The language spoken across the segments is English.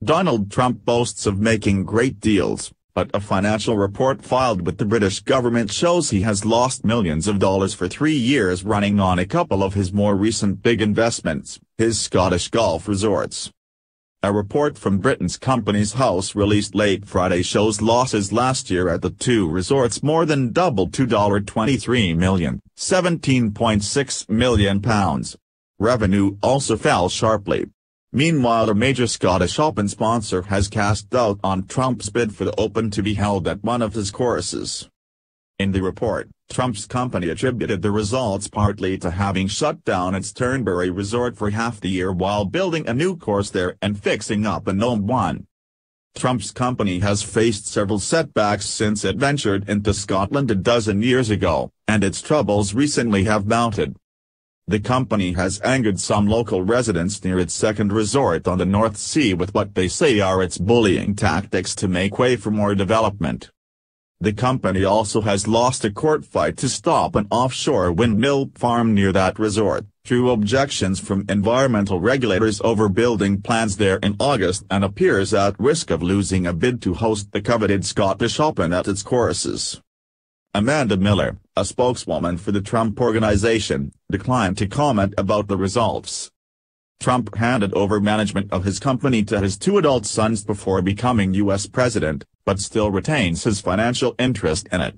Donald Trump boasts of making great deals, but a financial report filed with the British government shows he has lost millions of dollars for 3 years running on a couple of his more recent big investments, his Scottish golf resorts. A report from Britain's Companies House released late Friday shows losses last year at the two resorts more than doubled to £23 million, £17.6 million. Revenue also fell sharply. Meanwhile, a major Scottish Open sponsor has cast doubt on Trump's bid for the Open to be held at one of his courses. In the report, Trump's company attributed the results partly to having shut down its Turnberry resort for half the year while building a new course there and fixing up an old one. Trump's company has faced several setbacks since it ventured into Scotland a dozen years ago, and its troubles recently have mounted. The company has angered some local residents near its second resort on the North Sea with what they say are its bullying tactics to make way for more development. The company also has lost a court fight to stop an offshore windmill farm near that resort, through objections from environmental regulators over building plans there in August, and appears at risk of losing a bid to host the coveted Scottish Open at its courses. Amanda Miller, a spokeswoman for the Trump Organization, declined to comment about the results. Trump handed over management of his company to his two adult sons before becoming U.S. president, but still retains his financial interest in it.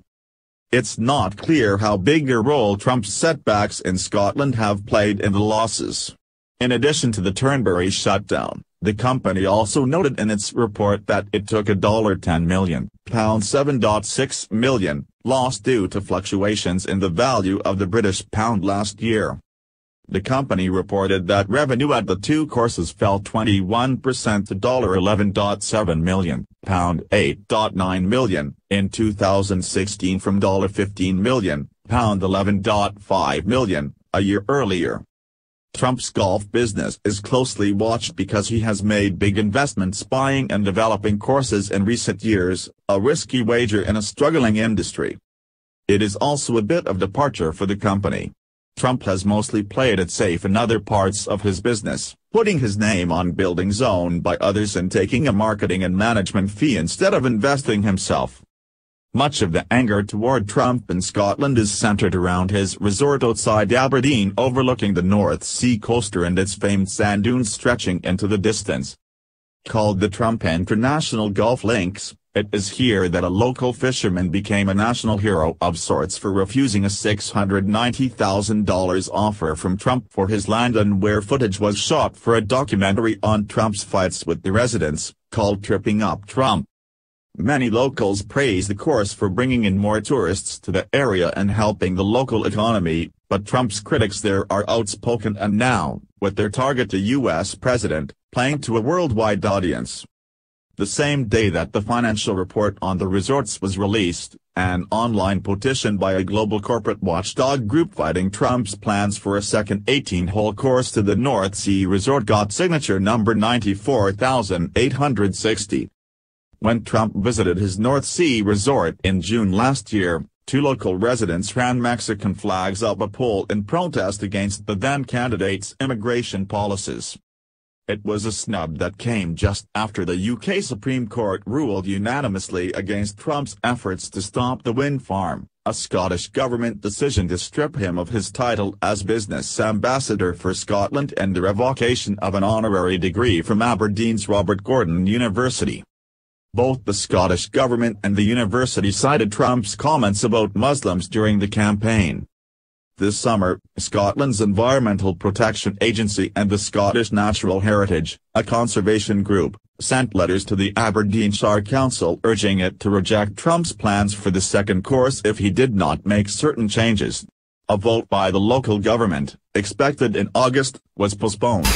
It's not clear how big a role Trump's setbacks in Scotland have played in the losses. In addition to the Turnberry shutdown, the company also noted in its report that it took a $10 million, £7.6 million, loss due to fluctuations in the value of the British pound last year. The company reported that revenue at the two courses fell 21% to $11.7 million, £8.9 million, in 2016 from $15 million, £11.5 million, a year earlier. Trump's golf business is closely watched because he has made big investments buying and developing courses in recent years, a risky wager in a struggling industry. It is also a bit of departure for the company. Trump has mostly played it safe in other parts of his business, putting his name on buildings owned by others and taking a marketing and management fee instead of investing himself. Much of the anger toward Trump in Scotland is centered around his resort outside Aberdeen overlooking the North Sea coaster and its famed sand dunes stretching into the distance. Called the Trump International Golf Links, it is here that a local fisherman became a national hero of sorts for refusing a $690,000 offer from Trump for his land, and where footage was shot for a documentary on Trump's fights with the residents, called Tripping Up Trump. Many locals praise the course for bringing in more tourists to the area and helping the local economy, but Trump's critics there are outspoken and now, with their target the U.S. president, playing to a worldwide audience. The same day that the financial report on the resorts was released, an online petition by a global corporate watchdog group fighting Trump's plans for a second 18-hole course to the North Sea resort got signature number 94,860. When Trump visited his North Sea resort in June last year, two local residents ran Mexican flags up a pole in protest against the then-candidate's immigration policies. It was a snub that came just after the UK Supreme Court ruled unanimously against Trump's efforts to stop the wind farm, a Scottish government decision to strip him of his title as business ambassador for Scotland and the revocation of an honorary degree from Aberdeen's Robert Gordon University. Both the Scottish government and the university cited Trump's comments about Muslims during the campaign. This summer, Scotland's Environmental Protection Agency and the Scottish Natural Heritage, a conservation group, sent letters to the Aberdeenshire Council urging it to reject Trump's plans for the second course if he did not make certain changes. A vote by the local government, expected in August, was postponed.